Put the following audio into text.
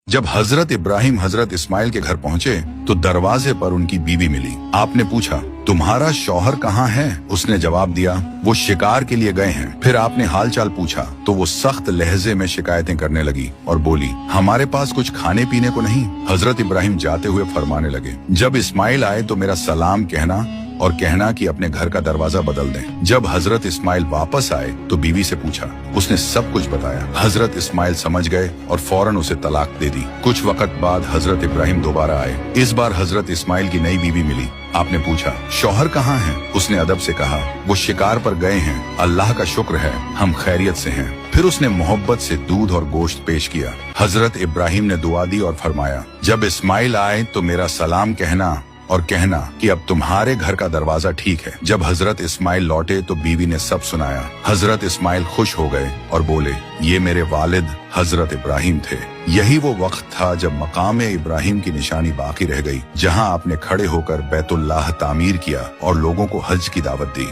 जब हजरत इब्राहिम हजरत इस्माइल के घर पहुंचे तो दरवाजे पर उनकी बीवी मिली। आपने पूछा, तुम्हारा शौहर कहाँ है? उसने जवाब दिया, वो शिकार के लिए गए हैं। फिर आपने हालचाल पूछा तो वो सख्त लहजे में शिकायतें करने लगी और बोली, हमारे पास कुछ खाने पीने को नहीं। हजरत इब्राहिम जाते हुए फरमाने लगे, जब इस्माइल आए तो मेरा सलाम कहना और कहना कि अपने घर का दरवाजा बदल दें। जब हजरत इस्माइल वापस आए तो बीवी से पूछा। उसने सब कुछ बताया। हजरत इस्माइल समझ गए और फौरन उसे तलाक दे दी। कुछ वक्त बाद हजरत इब्राहिम दोबारा आए। इस बार हजरत इस्माइल की नई बीवी मिली। आपने पूछा, शौहर कहाँ हैं? उसने अदब से कहा, वो शिकार पर गए हैं। अल्लाह का शुक्र है, हम खैरियत से हैं। फिर उसने मोहब्बत से दूध और गोश्त पेश किया। हजरत इब्राहिम ने दुआ दी और फरमाया, जब इस्माइल आए तो मेरा सलाम कहना और कहना कि अब तुम्हारे घर का दरवाजा ठीक है। जब हजरत इस्माइल लौटे तो बीवी ने सब सुनाया। हजरत इस्माइल खुश हो गए और बोले, ये मेरे वालिद हजरत इब्राहिम थे। यही वो वक्त था जब मकाम इब्राहिम की निशानी बाकी रह गई, जहां आपने खड़े होकर बैतुल्लाह तामीर किया और लोगों को हज की दावत दी।